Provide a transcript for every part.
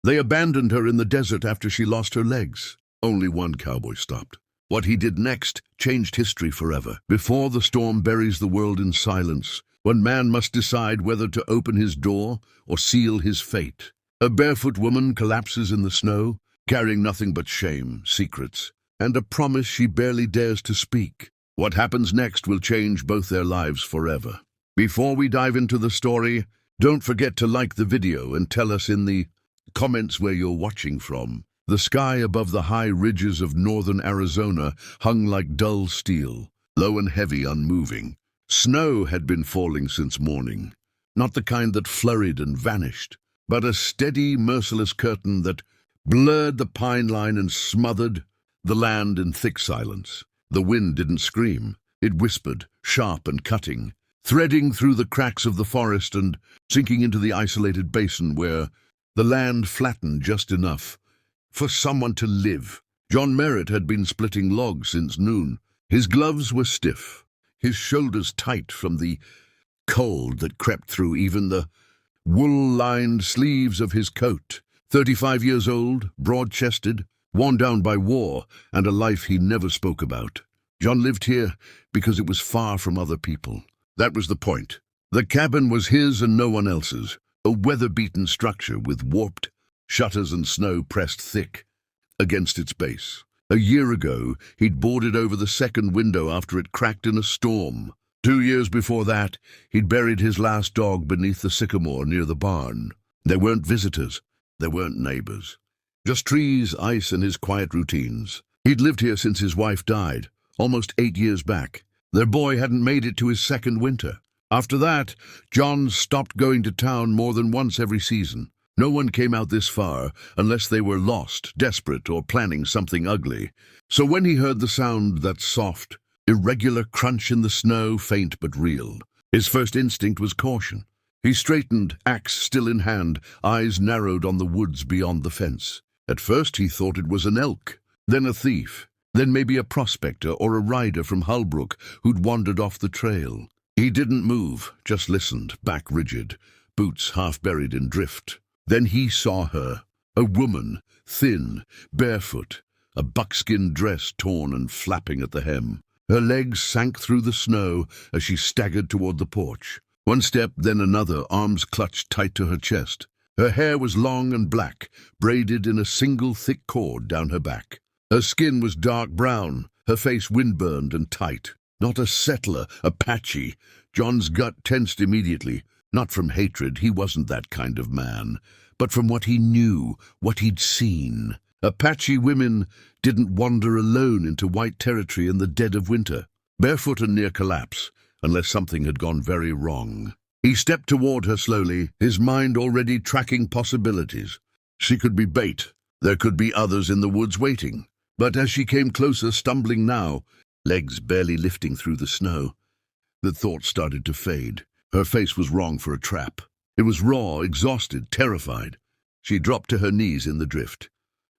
They abandoned her in the desert after she lost her legs. Only one cowboy stopped. What he did next changed history forever. Before the storm buries the world in silence, one man must decide whether to open his door or seal his fate. A barefoot woman collapses in the snow, carrying nothing but shame, secrets, and a promise she barely dares to speak. What happens next will change both their lives forever. Before we dive into the story, don't forget to like the video and tell us in the comments where you're watching from. The sky above the high ridges of northern Arizona hung like dull steel, low and heavy, unmoving. Snow had been falling since morning, not the kind that flurried and vanished, but a steady, merciless curtain that blurred the pine line and smothered the land in thick silence. The wind didn't scream. It whispered, sharp and cutting, threading through the cracks of the forest and sinking into the isolated basin where the land flattened just enough for someone to live. John Merritt had been splitting logs since noon. His gloves were stiff, his shoulders tight from the cold that crept through even the wool-lined sleeves of his coat. 35 years old, broad-chested, worn down by war and a life he never spoke about. John lived here because it was far from other people. That was the point. The cabin was his and no one else's, a weather-beaten structure with warped shutters and snow pressed thick against its base. A year ago, he'd boarded over the second window after it cracked in a storm. 2 years before that, he'd buried his last dog beneath the sycamore near the barn. There weren't visitors. There weren't neighbors. Just trees, ice, and his quiet routines. He'd lived here since his wife died, almost 8 years back. Their boy hadn't made it to his second winter. After that, John stopped going to town more than once every season. No one came out this far unless they were lost, desperate, or planning something ugly. So when he heard the sound, that soft, irregular crunch in the snow, faint but real, his first instinct was caution. He straightened, axe still in hand, eyes narrowed on the woods beyond the fence. At first he thought it was an elk, then a thief, then maybe a prospector or a rider from Hullbrook who'd wandered off the trail. He didn't move, just listened, back rigid, boots half buried in drift. Then he saw her, a woman, thin, barefoot, a buckskin dress torn and flapping at the hem. Her legs sank through the snow as she staggered toward the porch. One step, then another, arms clutched tight to her chest. Her hair was long and black, braided in a single thick cord down her back. Her skin was dark brown, her face windburned and tight. Not a settler, Apache. John's gut tensed immediately. Not from hatred, he wasn't that kind of man, but from what he knew, what he'd seen. Apache women didn't wander alone into white territory in the dead of winter, barefoot and near collapse, unless something had gone very wrong. He stepped toward her slowly, his mind already tracking possibilities. She could be bait. There could be others in the woods waiting. But as she came closer, stumbling now, legs barely lifting through the snow, the thought started to fade. Her face was wrong for a trap. It was raw, exhausted, terrified. She dropped to her knees in the drift.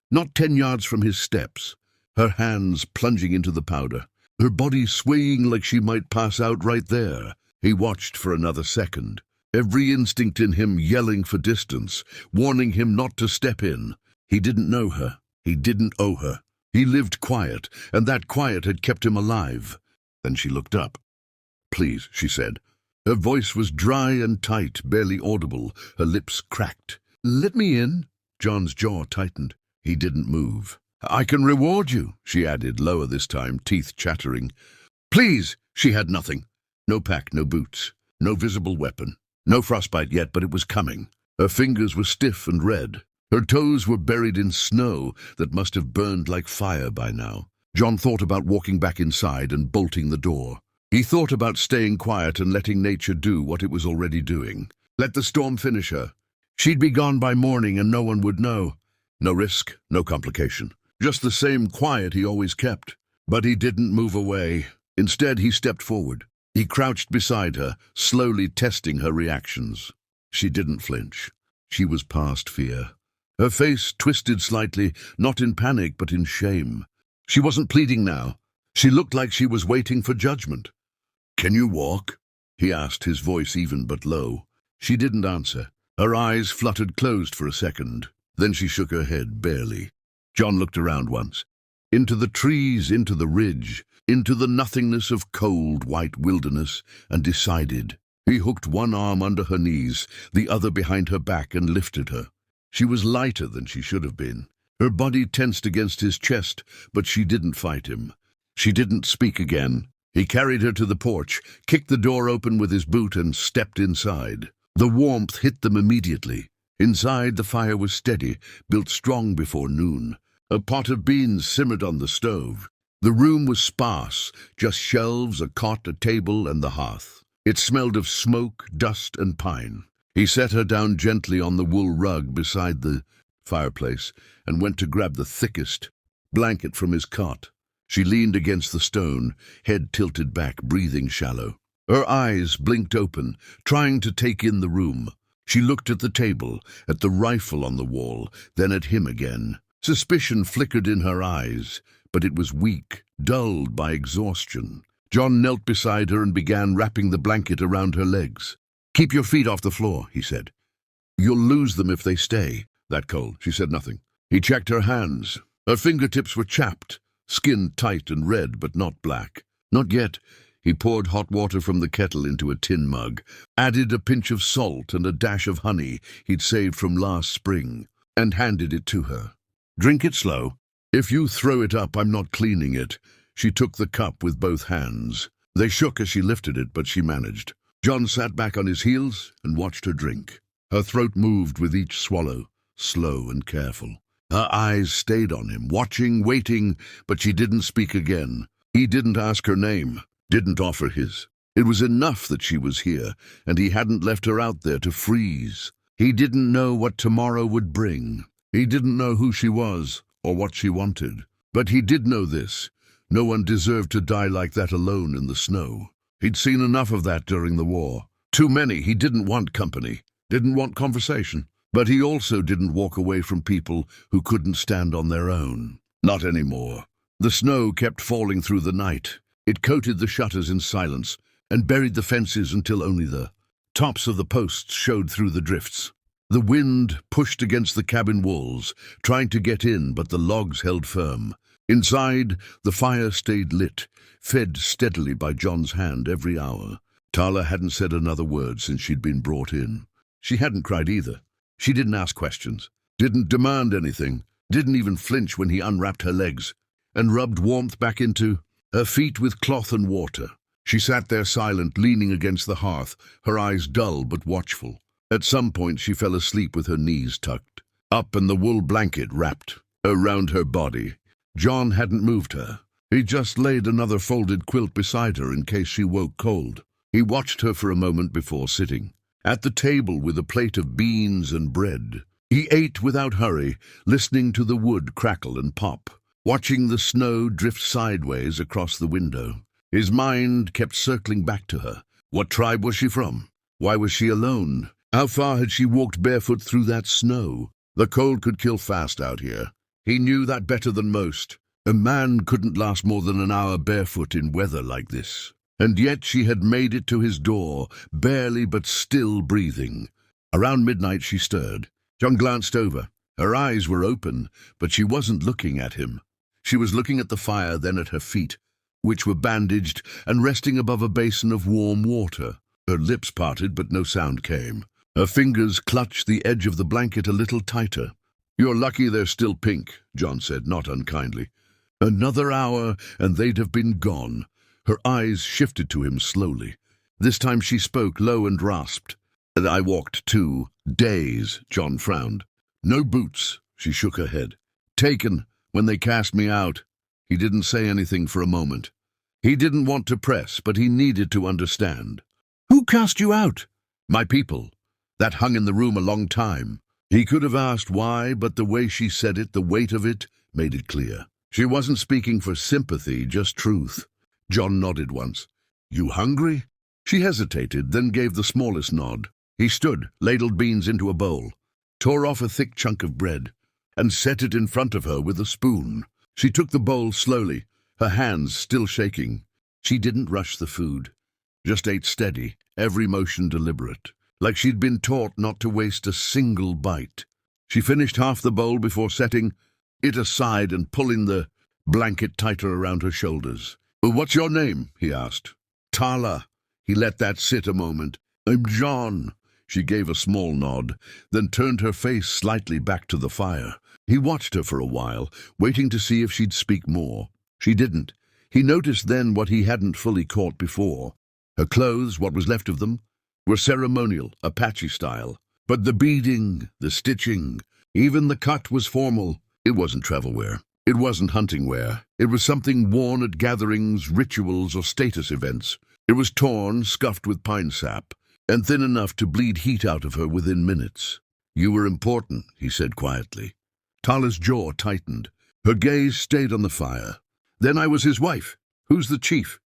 Not 10 yards from his steps, her hands plunging into the powder, her body swaying like she might pass out right there. He watched for another second, every instinct in him yelling for distance, warning him not to step in. He didn't know her. He didn't owe her. He lived quiet, and that quiet had kept him alive. Then she looked up. "Please," she said. Her voice was dry and tight, barely audible, her lips cracked. "Let me in." John's jaw tightened. He didn't move. "I can reward you," she added, lower this time, teeth chattering. "Please!" She had nothing. No pack, no boots, no visible weapon. No frostbite yet, but it was coming. Her fingers were stiff and red. Her toes were buried in snow that must have burned like fire by now. John thought about walking back inside and bolting the door. He thought about staying quiet and letting nature do what it was already doing. Let the storm finish her. She'd be gone by morning and no one would know. No risk, no complication. Just the same quiet he always kept. But he didn't move away. Instead, he stepped forward. He crouched beside her, slowly testing her reactions. She didn't flinch. She was past fear. Her face twisted slightly, not in panic but in shame. She wasn't pleading now. She looked like she was waiting for judgment. "Can you walk?" he asked, his voice even but low. She didn't answer. Her eyes fluttered closed for a second. Then she shook her head, barely. John looked around once. Into the trees, into the ridge, into the nothingness of cold, white wilderness, and decided. He hooked one arm under her knees, the other behind her back, and lifted her. She was lighter than she should have been. Her body tensed against his chest, but she didn't fight him. She didn't speak again. He carried her to the porch, kicked the door open with his boot, and stepped inside. The warmth hit them immediately. Inside, the fire was steady, built strong before noon. A pot of beans simmered on the stove. The room was sparse, just shelves, a cot, a table, and the hearth. It smelled of smoke, dust, and pine. He set her down gently on the wool rug beside the fireplace and went to grab the thickest blanket from his cot. She leaned against the stone, head tilted back, breathing shallow. Her eyes blinked open, trying to take in the room. She looked at the table, at the rifle on the wall, then at him again. Suspicion flickered in her eyes, but it was weak, dulled by exhaustion. John knelt beside her and began wrapping the blanket around her legs. "Keep your feet off the floor," he said. "You'll lose them if they stay." "That cold?" She said nothing. He checked her hands. Her fingertips were chapped, skin tight and red, but not black. "Not yet." He poured hot water from the kettle into a tin mug, added a pinch of salt and a dash of honey he'd saved from last spring, and handed it to her. "Drink it slow. If you throw it up, I'm not cleaning it." She took the cup with both hands. They shook as she lifted it, but she managed. John sat back on his heels and watched her drink. Her throat moved with each swallow, slow and careful. Her eyes stayed on him, watching, waiting, but she didn't speak again. He didn't ask her name, didn't offer his. It was enough that she was here, and he hadn't left her out there to freeze. He didn't know what tomorrow would bring. He didn't know who she was or what she wanted. But he did know this. No one deserved to die like that alone in the snow. He'd seen enough of that during the war. Too many. He didn't want company, didn't want conversation. But he also didn't walk away from people who couldn't stand on their own. Not anymore. The snow kept falling through the night. It coated the shutters in silence and buried the fences until only the tops of the posts showed through the drifts. The wind pushed against the cabin walls, trying to get in, but the logs held firm. Inside, the fire stayed lit, fed steadily by John's hand every hour. Tala hadn't said another word since she'd been brought in. She hadn't cried either. She didn't ask questions, didn't demand anything, didn't even flinch when he unwrapped her legs and rubbed warmth back into her feet with cloth and water. She sat there silent, leaning against the hearth, her eyes dull but watchful. At some point she fell asleep with her knees tucked up and the wool blanket wrapped around her body. John hadn't moved her. He just laid another folded quilt beside her in case she woke cold. He watched her for a moment before sitting at the table with a plate of beans and bread. He ate without hurry, listening to the wood crackle and pop, watching the snow drift sideways across the window. His mind kept circling back to her. What tribe was she from? Why was she alone? How far had she walked barefoot through that snow? The cold could kill fast out here. He knew that better than most. A man couldn't last more than an hour barefoot in weather like this. And yet she had made it to his door, barely but still breathing. Around midnight she stirred. John glanced over. Her eyes were open, but she wasn't looking at him. She was looking at the fire, then at her feet, which were bandaged and resting above a basin of warm water. Her lips parted, but no sound came. Her fingers clutched the edge of the blanket a little tighter. "You're lucky they're still pink," John said, not unkindly. Another hour, and they'd have been gone. Her eyes shifted to him slowly. This time she spoke, low and rasped. "I walked 2 days, John frowned. "No boots," she shook her head. "Taken, when they cast me out." He didn't say anything for a moment. He didn't want to press, but he needed to understand. "Who cast you out?" "My people. That hung in the room a long time." He could have asked why, but the way she said it, the weight of it, made it clear. She wasn't speaking for sympathy, just truth. John nodded once. "You hungry?" She hesitated, then gave the smallest nod. He stood, ladled beans into a bowl, tore off a thick chunk of bread, and set it in front of her with a spoon. She took the bowl slowly, her hands still shaking. She didn't rush the food, just ate steady, every motion deliberate, like she'd been taught not to waste a single bite. She finished half the bowl before setting it aside and pulling the blanket tighter around her shoulders. "Well, what's your name?" he asked. "Tala." He let that sit a moment. "I'm John." She gave a small nod, then turned her face slightly back to the fire. He watched her for a while, waiting to see if she'd speak more. She didn't. He noticed then what he hadn't fully caught before. Her clothes, what was left of them, were ceremonial, Apache style. But the beading, the stitching, even the cut was formal. It wasn't travel wear. It wasn't hunting wear. It was something worn at gatherings, rituals, or status events. It was torn, scuffed with pine sap, and thin enough to bleed heat out of her within minutes. "You were important," he said quietly. Tala's jaw tightened. Her gaze stayed on the fire. "Then I was his wife. Who's the chief?"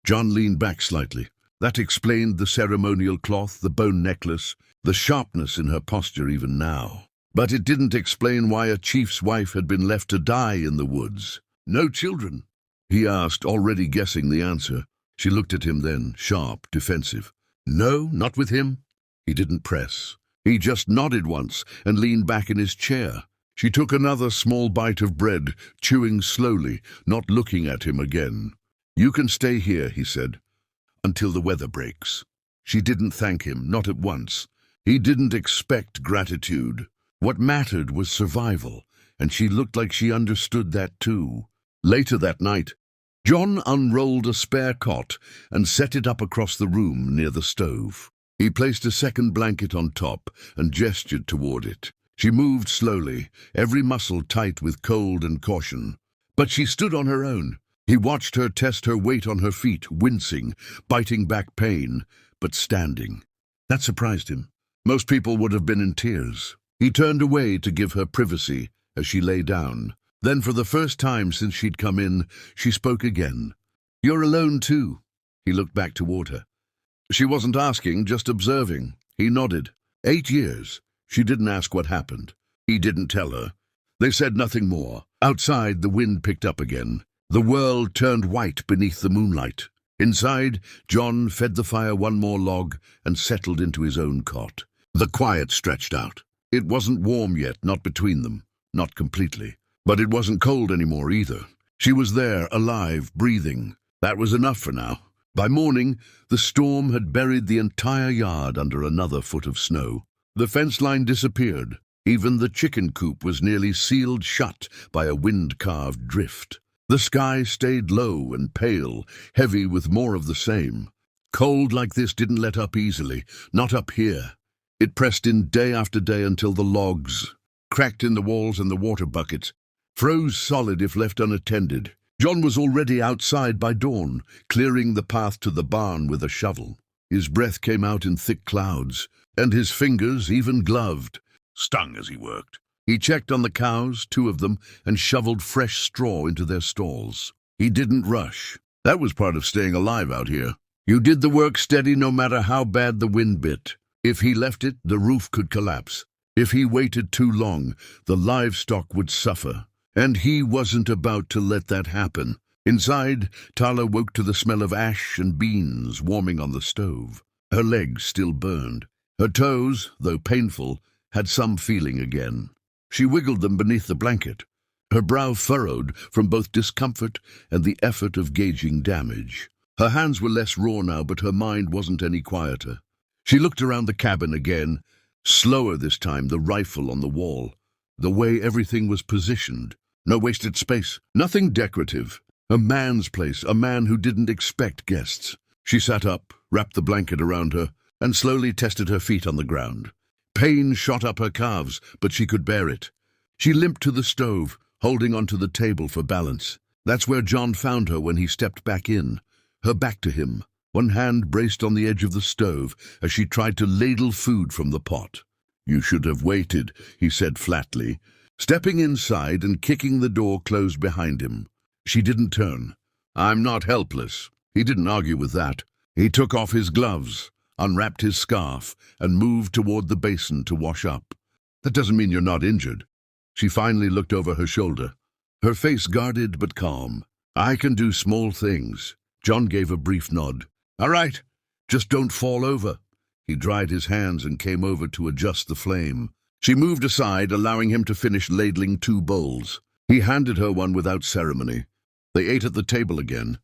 John leaned back slightly. That explained the ceremonial cloth, the bone necklace, the sharpness in her posture even now. But it didn't explain why a chief's wife had been left to die in the woods. "No children?" he asked, already guessing the answer. She looked at him then, sharp, defensive. "No, not with him." He didn't press. He just nodded once and leaned back in his chair. She took another small bite of bread, chewing slowly, not looking at him again. "You can stay here," he said, "until the weather breaks." She didn't thank him, not at once. He didn't expect gratitude. What mattered was survival, and she looked like she understood that too. Later that night, John unrolled a spare cot and set it up across the room near the stove. He placed a second blanket on top and gestured toward it. She moved slowly, every muscle tight with cold and caution. But she stood on her own. He watched her test her weight on her feet, wincing, biting back pain, but standing. That surprised him. Most people would have been in tears. He turned away to give her privacy as she lay down. Then, for the first time since she'd come in, she spoke again. "You're alone too." He looked back toward her. She wasn't asking, just observing. He nodded. 8 years. She didn't ask what happened. He didn't tell her. They said nothing more. Outside, the wind picked up again. The world turned white beneath the moonlight. Inside, John fed the fire one more log and settled into his own cot. The quiet stretched out. It wasn't warm yet, not between them, not completely. But it wasn't cold anymore either. She was there, alive, breathing. That was enough for now. By morning, the storm had buried the entire yard under another foot of snow. The fence line disappeared. Even the chicken coop was nearly sealed shut by a wind-carved drift. The sky stayed low and pale, heavy with more of the same. Cold like this didn't let up easily, not up here. It pressed in day after day until the logs, cracked in the walls and the water buckets, froze solid if left unattended. John was already outside by dawn, clearing the path to the barn with a shovel. His breath came out in thick clouds, and his fingers, even gloved, stung as he worked. He checked on the cows, 2 of them, and shoveled fresh straw into their stalls. He didn't rush. That was part of staying alive out here. You did the work steady no matter how bad the wind bit. If he left it, the roof could collapse. If he waited too long, the livestock would suffer. And he wasn't about to let that happen. Inside, Tala woke to the smell of ash and beans warming on the stove. Her legs still burned. Her toes, though painful, had some feeling again. She wiggled them beneath the blanket, her brow furrowed from both discomfort and the effort of gauging damage. Her hands were less raw now, but her mind wasn't any quieter. She looked around the cabin again, slower this time, the rifle on the wall, the way everything was positioned. No wasted space, nothing decorative. A man's place, a man who didn't expect guests. She sat up, wrapped the blanket around her, and slowly tested her feet on the ground. Pain shot up her calves, but she could bear it. She limped to the stove, holding onto the table for balance. That's where John found her when he stepped back in, her back to him, one hand braced on the edge of the stove as she tried to ladle food from the pot. "You should have waited," he said flatly, stepping inside and kicking the door closed behind him. She didn't turn. "I'm not helpless." He didn't argue with that. He took off his gloves, unwrapped his scarf, and moved toward the basin to wash up. "That doesn't mean you're not injured." She finally looked over her shoulder, her face guarded but calm. "I can do small things." John gave a brief nod. "All right, just don't fall over." He dried his hands and came over to adjust the flame. She moved aside, allowing him to finish ladling 2 bowls. He handed her one without ceremony. They ate at the table again,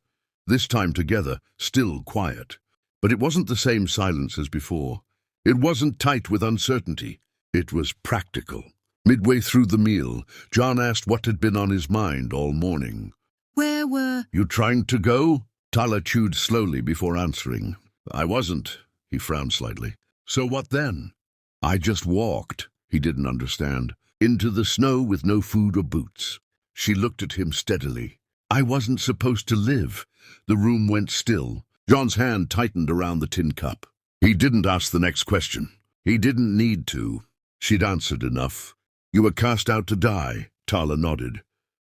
this time together, still quiet. But it wasn't the same silence as before. It wasn't tight with uncertainty. It was practical. Midway through the meal, John asked what had been on his mind all morning. Where were... You trying to go? Tyler chewed slowly before answering. I wasn't. He frowned slightly. So what then? I just walked. He didn't understand. Into the snow with no food or boots. She looked at him steadily. I wasn't supposed to live. The room went still. John's hand tightened around the tin cup. He didn't ask the next question. He didn't need to. She'd answered enough. You were cast out to die, Tyler nodded.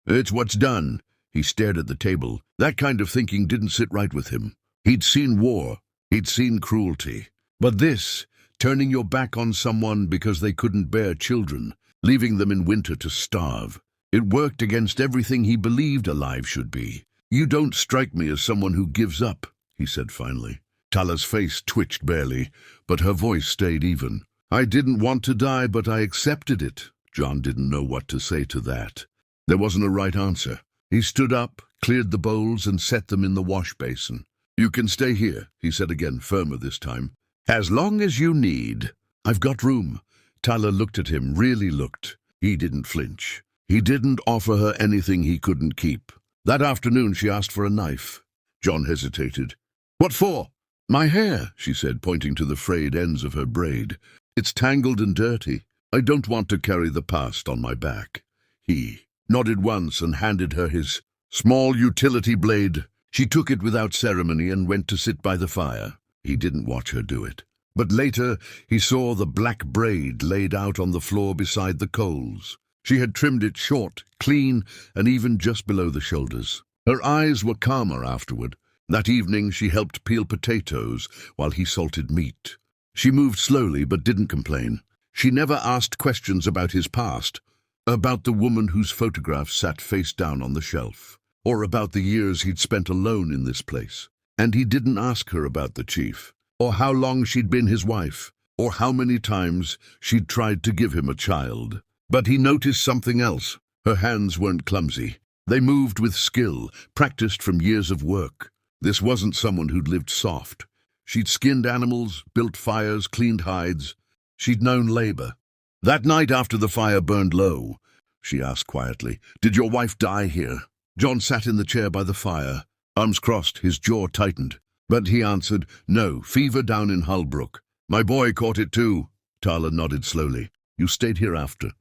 It's what's done. He stared at the table. That kind of thinking didn't sit right with him. He'd seen war. He'd seen cruelty. But this, turning your back on someone because they couldn't bear children, leaving them in winter to starve, it worked against everything he believed a life should be. You don't strike me as someone who gives up, he said finally. Tyler's face twitched barely, but her voice stayed even. I didn't want to die, but I accepted it. John didn't know what to say to that. There wasn't a right answer. He stood up, cleared the bowls, and set them in the wash basin. You can stay here, he said again, firmer this time. As long as you need. I've got room. Tyler looked at him, really looked. He didn't flinch. He didn't offer her anything he couldn't keep. That afternoon she asked for a knife. John hesitated. What for? My hair, she said, pointing to the frayed ends of her braid. It's tangled and dirty. I don't want to carry the past on my back. He nodded once and handed her his small utility blade. She took it without ceremony and went to sit by the fire. He didn't watch her do it. But later he saw the black braid laid out on the floor beside the coals. She had trimmed it short, clean, and even just below the shoulders. Her eyes were calmer afterward. That evening she helped peel potatoes while he salted meat. She moved slowly but didn't complain. She never asked questions about his past, about the woman whose photograph sat face down on the shelf, or about the years he'd spent alone in this place. And he didn't ask her about the chief, or how long she'd been his wife, or how many times she'd tried to give him a child. But he noticed something else. Her hands weren't clumsy. They moved with skill, practiced from years of work. This wasn't someone who'd lived soft. She'd skinned animals, built fires, cleaned hides. She'd known labor. That night after the fire burned low, she asked quietly, Did your wife die here? John sat in the chair by the fire, arms crossed, his jaw tightened. But he answered, No, fever down in Hullbrook. My boy caught it too. Tyler nodded slowly. You stayed here after.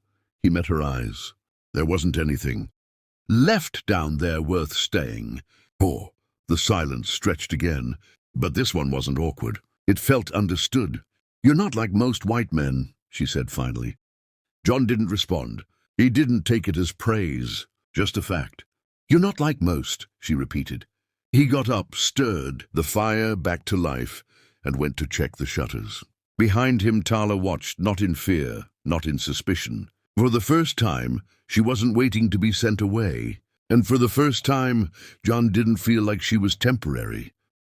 He met her eyes. There wasn't anything left down there worth staying. Oh, the silence stretched again, but this one wasn't awkward. It felt understood. You're not like most white men, she said finally. John didn't respond. He didn't take it as praise, just a fact. You're not like most, she repeated. He got up, stirred the fire back to life, and went to check the shutters. Behind him, Tyler watched, not in fear, not in suspicion. For the first time, she wasn't waiting to be sent away. And for the first time, John didn't feel like she was temporary.